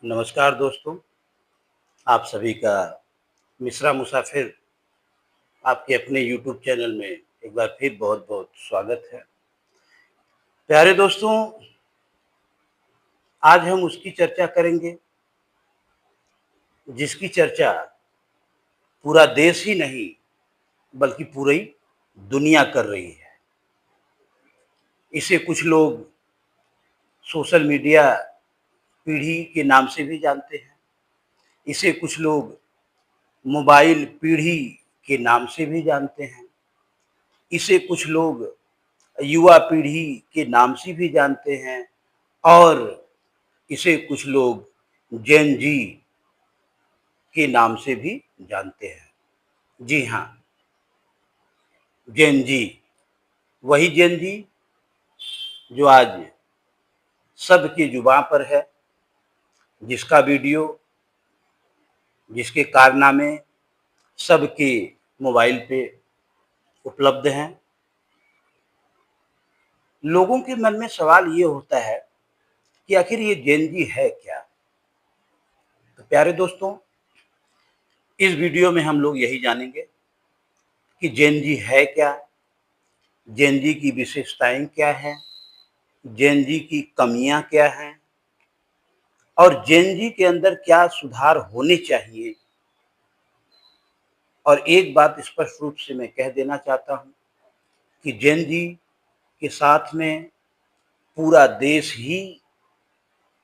नमस्कार दोस्तों, आप सभी का मिश्रा मुसाफिर आपके अपने यूट्यूब चैनल में एक बार फिर बहुत-बहुत स्वागत है। प्यारे दोस्तों, आज हम उसकी चर्चा करेंगे जिसकी चर्चा पूरा देश ही नहीं बल्कि पूरी दुनिया कर रही है। इसे कुछ लोग सोशल मीडिया पीढ़ी के नाम से भी जानते हैं। इसे कुछ लोग मोबाइल पीढ़ी के नाम से भी जानते हैं। इसे कुछ लोग युवा पीढ़ी के नाम से भी जानते हैं और इसे कुछ लोग जेन जी के नाम से भी जानते हैं। जी हाँ, जेन जी, वही जेन जी जो आज सबकी जुबां पर है, जिसका वीडियो, जिसके कारनामे सबके मोबाइल पे उपलब्ध हैं। लोगों के मन में सवाल ये होता है कि आखिर ये जेन जी है क्या? तो प्यारे दोस्तों, इस वीडियो में हम लोग यही जानेंगे कि जेन जी है क्या? जेन जी की विशेषताएं क्या हैं? जेन जी की कमियां क्या हैं और जेन जी के अंदर क्या सुधार होने चाहिए। और एक बात स्पष्ट रूप से मैं कह देना चाहता हूं कि जेन जी के साथ में पूरा देश ही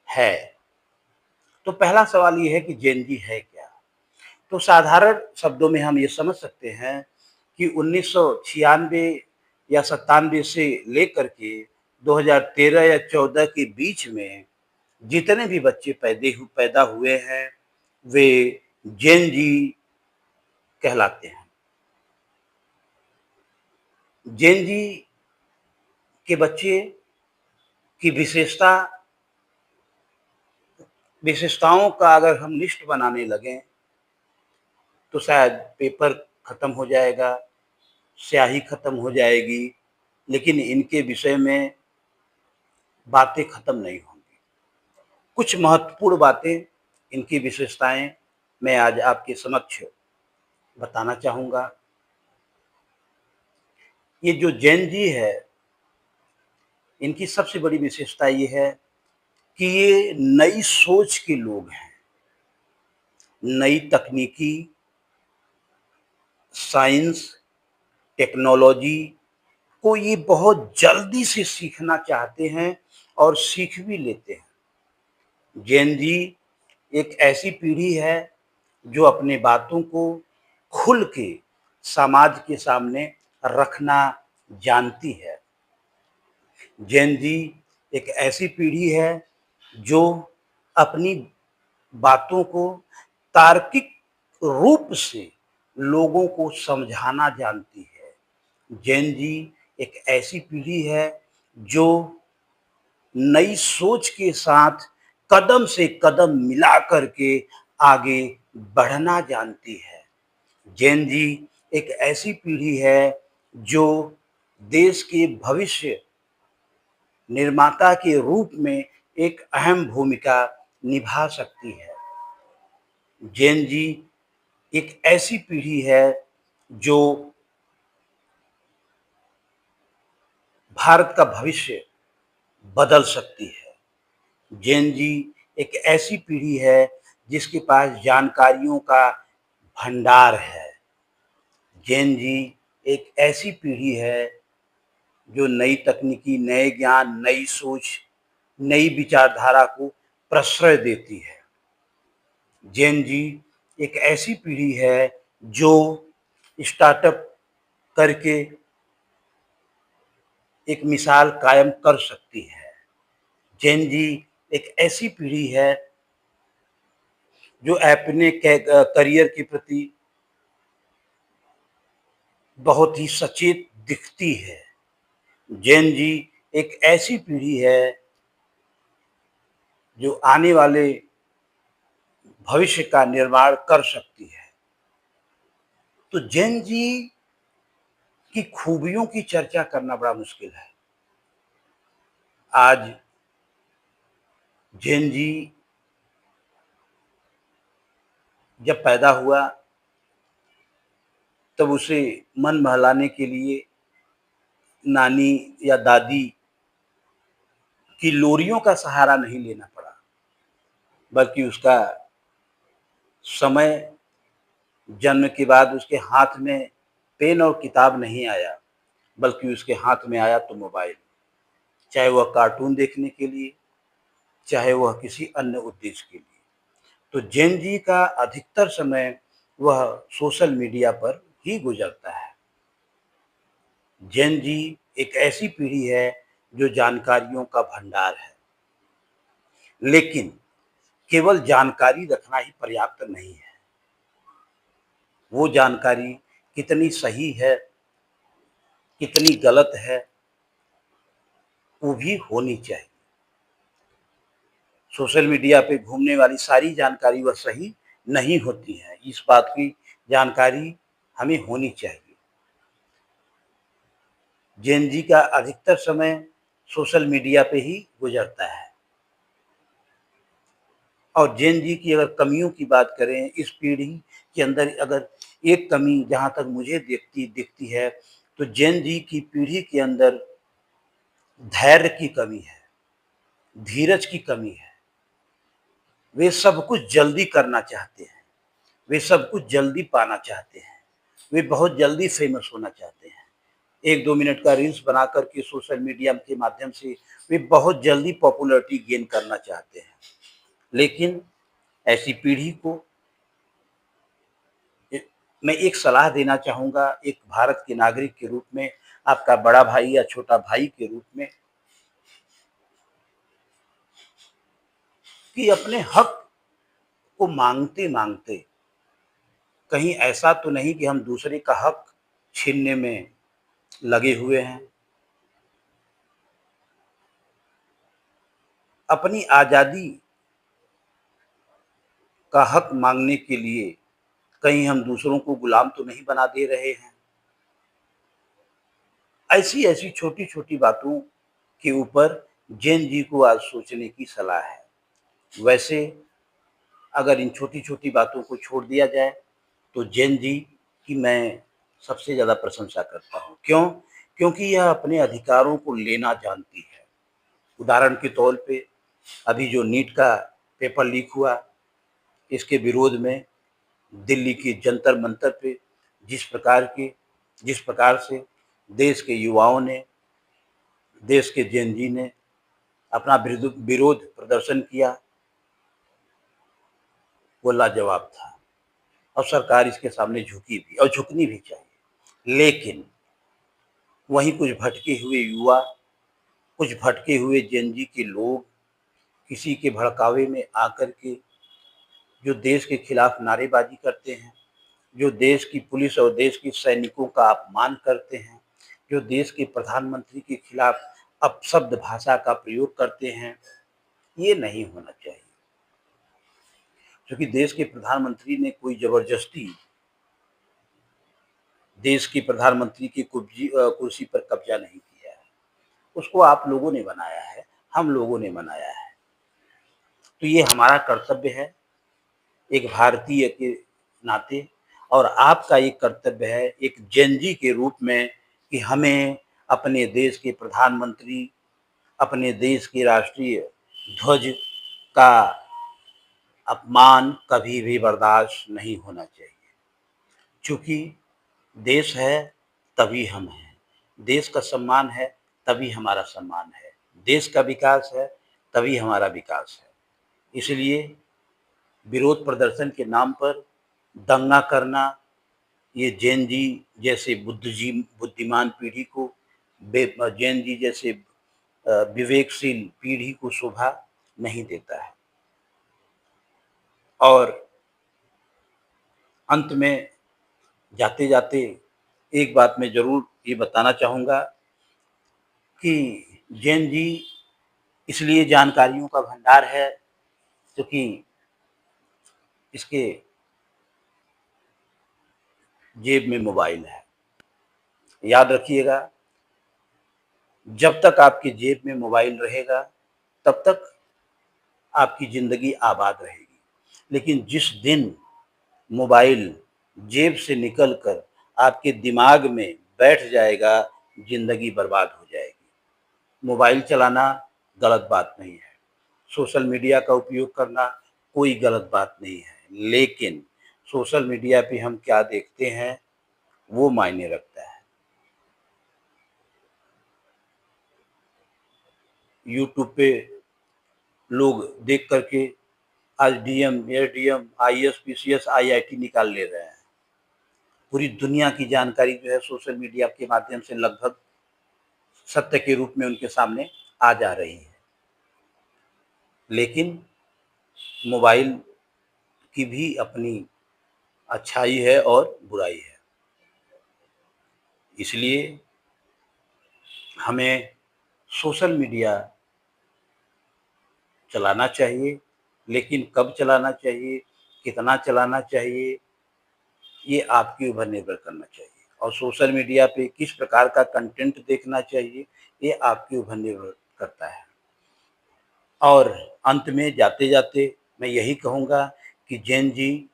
है। तो पहला सवाल ये है कि जेन जी है क्या? तो साधारण शब्दों में हम ये समझ सकते हैं कि 1996 या 97 से लेकर के 2013 या 14 के बीच में जितने भी बच्चे पैदा हुए हैं वे जेन जी कहलाते हैं। जेन जी के बच्चे की विशेषताओं का अगर हम लिस्ट बनाने लगें तो शायद पेपर खत्म हो जाएगा, स्याही खत्म हो जाएगी, लेकिन इनके विषय में बातें खत्म नहीं होंगी। कुछ महत्वपूर्ण बातें, इनकी विशेषताएं मैं आज आपके समक्ष बताना चाहूँगा। ये जो जेन जी है, इनकी सबसे बड़ी विशेषता ये है कि ये नई सोच के लोग हैं। नई तकनीकी, साइंस, टेक्नोलॉजी को ये बहुत जल्दी से सीखना चाहते हैं और सीख भी लेते हैं। जेन जी एक ऐसी पीढ़ी है जो अपने बातों को खुल के समाज के सामने रखना जानती है। जेन जी एक ऐसी पीढ़ी है जो अपनी बातों को तार्किक रूप से लोगों को समझाना जानती है। जेन जी एक ऐसी पीढ़ी है जो नई सोच के साथ कदम से कदम मिला करके आगे बढ़ना जानती है। जेन जी एक ऐसी पीढ़ी है जो देश के भविष्य निर्माता के रूप में एक अहम भूमिका निभा सकती है। जेन जी एक ऐसी पीढ़ी है जो भारत का भविष्य बदल सकती है। जेन जी एक ऐसी पीढ़ी है जिसके पास जानकारियों का भंडार है। जेन जी एक ऐसी पीढ़ी है जो नई तकनीकी, नए ज्ञान, नई सोच, नई विचारधारा को प्रश्रय देती है। जेन जी एक ऐसी पीढ़ी है जो स्टार्टअप करके एक मिसाल कायम कर सकती है। जेन जी एक ऐसी पीढ़ी है जो अपने करियर के प्रति बहुत ही सचेत दिखती है। जेन जी एक ऐसी पीढ़ी है जो आने वाले भविष्य का निर्माण कर सकती है। तो जेन जी की खूबियों की चर्चा करना बड़ा मुश्किल है। आज जेन जी जब पैदा हुआ तब उसे मन बहलाने के लिए नानी या दादी की लोरियों का सहारा नहीं लेना पड़ा, बल्कि उसका समय जन्म के बाद उसके हाथ में पेन और किताब नहीं आया, बल्कि उसके हाथ में आया तो मोबाइल, चाहे वह कार्टून देखने के लिए, चाहे वह किसी अन्य उद्देश्य के लिए। तो जेन जी का अधिकतर समय वह सोशल मीडिया पर ही गुजरता है। जेन जी एक ऐसी पीढ़ी है जो जानकारियों का भंडार है, लेकिन केवल जानकारी रखना ही पर्याप्त नहीं है। वो जानकारी कितनी सही है, कितनी गलत है, वो भी होनी चाहिए। सोशल मीडिया पे घूमने वाली सारी जानकारी वह सही नहीं होती है, इस बात की जानकारी हमें होनी चाहिए। जेन जी का अधिकतर समय सोशल मीडिया पे ही गुजरता है। और जेन जी की अगर कमियों की बात करें, इस पीढ़ी के अंदर अगर एक कमी जहाँ तक मुझे दिखती है, तो जेन जी की पीढ़ी के अंदर धैर्य की कमी है, धीरज की कमी है। वे सब कुछ जल्दी करना चाहते हैं, वे सब कुछ जल्दी पाना चाहते हैं, वे बहुत जल्दी फेमस होना चाहते हैं। 1-2 मिनट का रील्स बना कर के सोशल मीडिया के माध्यम से वे बहुत जल्दी पॉपुलैरिटी गेन करना चाहते हैं। लेकिन ऐसी पीढ़ी को मैं एक सलाह देना चाहूँगा, एक भारत के नागरिक के रूप में, आपका बड़ा भाई या छोटा भाई के रूप में, कि अपने हक को माँगते-माँगते कहीं ऐसा तो नहीं कि हम दूसरे का हक छीनने में लगे हुए हैं। अपनी आज़ादी का हक माँगने के लिए कहीं हम दूसरों को गुलाम तो नहीं बना दे रहे हैं। ऐसी-ऐसी छोटी-छोटी बातों के ऊपर जेन जी को आज सोचने की सलाह है। वैसे अगर इन छोटी-छोटी बातों को छोड़ दिया जाए, तो जेन जी की मैं सबसे ज़्यादा प्रशंसा करता हूँ। क्यों? क्योंकि यह अपने अधिकारों को लेना जानती है। उदाहरण के तौर पे अभी जो नीट का पेपर लीक हुआ, इसके विरोध में दिल्ली की जंतर-मंतर पे जिस प्रकार के जिस प्रकार से देश के युवाओं ने, देश के जेन जी ने अपना विरोध प्रदर्शन किया, वो लाजवाब था। और सरकार इसके सामने झुकी भी और झुकनी भी चाहिए। लेकिन वहीं कुछ भटके हुए युवा, कुछ भटके हुए जेन जी के लोग किसी के भड़कावे में आकर के जो देश के खिलाफ नारेबाजी करते हैं, जो देश की पुलिस और देश के सैनिकों का अपमान करते हैं, जो देश के प्रधानमंत्री के खिलाफ अपशब्द भाषा का प्रयोग करते हैं, ये नहीं होना चाहिए। क्योंकि देश के प्रधानमंत्री ने कोई ज़बरदस्ती देश के प्रधानमंत्री की कुर्सी पर कब्जा नहीं किया है। उसको आप लोगों ने बनाया है, हम लोगों ने बनाया है। तो ये हमारा कर्तव्य है एक भारतीय के नाते, और आपका एक कर्तव्य है एक जेन जी के रूप में, कि हमें अपने देश के प्रधानमंत्री, अपने देश के राष्ट्रीय ध्वज का अपमान कभी भी बर्दाश्त नहीं होना चाहिए। चूँकि देश है तभी हम हैं, देश का सम्मान है तभी हमारा सम्मान है, देश का विकास है तभी हमारा विकास है। इसलिए विरोध प्रदर्शन के नाम पर दंगा करना, ये जेन जी जैसे बुद्धिमान पीढ़ी को, जेन जी जैसे विवेकशील पीढ़ी को शोभा नहीं देता है। और अंत में जाते-जाते एक बात मैं ज़रूर ये बताना चाहूँगा कि जेन जी इसलिए जानकारियों का भंडार है क्योंकि इसके जेब में मोबाइल है। याद रखिएगा, जब तक आपकी जेब में मोबाइल रहेगा, तब तक आपकी ज़िंदगी आबाद रहेगी। लेकिन जिस दिन मोबाइल जेब से निकलकर आपके दिमाग में बैठ जाएगा, ज़िंदगी बर्बाद हो जाएगी। मोबाइल चलाना गलत बात नहीं है, सोशल मीडिया का उपयोग करना कोई गलत बात नहीं है, लेकिन सोशल मीडिया पे हम क्या देखते हैं, वो मायने रखता है। यूट्यूब पे लोग देख कर के आज DM, SDM, IAS, PCS, IIT निकाल ले रहे हैं। पूरी दुनिया की जानकारी जो है सोशल मीडिया के माध्यम से लगभग सत्य के रूप में उनके सामने आ जा रही है। लेकिन मोबाइल की भी अपनी अच्छाई है और बुराई है। इसलिए हमें सोशल मीडिया चलाना चाहिए, लेकिन कब चलाना चाहिए, कितना चलाना चाहिए, ये आपके ऊपर निर्भर करना चाहिए। और सोशल मीडिया पे किस प्रकार का कंटेंट देखना चाहिए, ये आपके ऊपर निर्भर करता है। और अंत में जाते-जाते मैं यही कहूँगा कि जैन जी,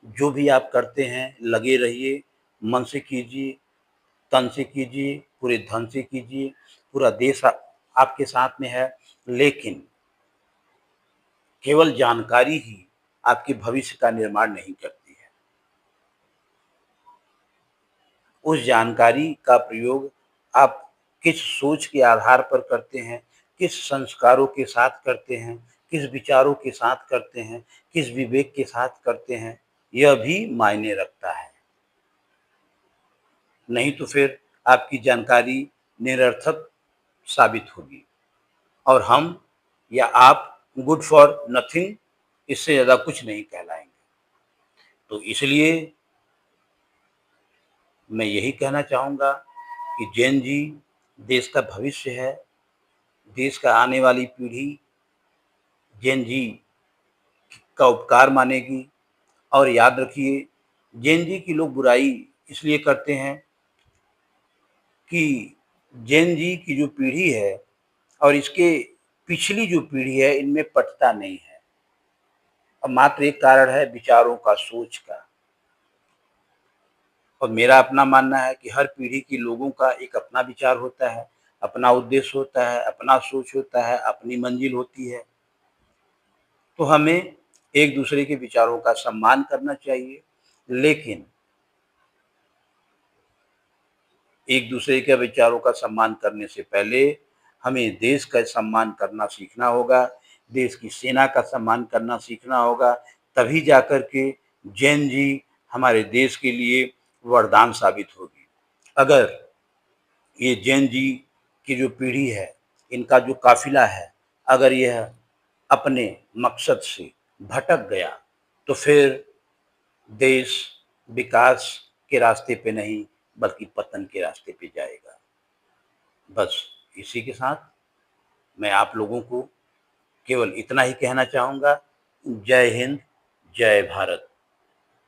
जो भी आप करते हैं लगे रहिए, मन से कीजिए, तन से कीजिए, पूरे धन से कीजिए, पूरा देश आपके साथ में है, लेकिन केवल जानकारी ही आपके भविष्य का निर्माण नहीं करती है। उस जानकारी का प्रयोग आप किस सोच के आधार पर करते हैं, किस संस्कारों के साथ करते हैं, किस विचारों के साथ करते हैं, किस विवेक के साथ करते हैं, यह भी मायने रखता है। नहीं तो फिर आपकी जानकारी निरर्थक साबित होगी और हम या आप गुड फॉर नथिंग, इससे ज़्यादा कुछ नहीं कहलाएँगे। तो इसलिए मैं यही कहना चाहूँगा कि जैन जी देश का भविष्य है, देश का आने वाली पीढ़ी जैन जी का उपकार मानेगी। और याद रखिए, जैन जी की लोग बुराई इसलिए करते हैं कि जैन जी की जो पीढ़ी है और इसके पिछली जो पीढ़ी है, इनमें पटता नहीं है। और मात्र एक कारण है विचारों का, सोच का। और मेरा अपना मानना है कि हर पीढ़ी के लोगों का एक अपना विचार होता है, अपना उद्देश्य होता है, अपना सोच होता है, अपनी मंजिल होती है। तो हमें एक दूसरे के विचारों का सम्मान करना चाहिए, लेकिन एक दूसरे के विचारों का सम्मान करने से पहले हमें देश का सम्मान करना सीखना होगा, देश की सेना का सम्मान करना सीखना होगा, तभी जाकर के जैन जी हमारे देश के लिए वरदान साबित होगी। अगर ये जैन जी की जो पीढ़ी है, इनका जो काफ़िला है, अगर यह अपने मकसद से भटक गया, तो फिर देश विकास के रास्ते पे नहीं, बल्कि पतन के रास्ते पे जाएगा। बस इसी के साथ मैं आप लोगों को केवल इतना ही कहना चाहूँगा। जय हिंद, जय भारत।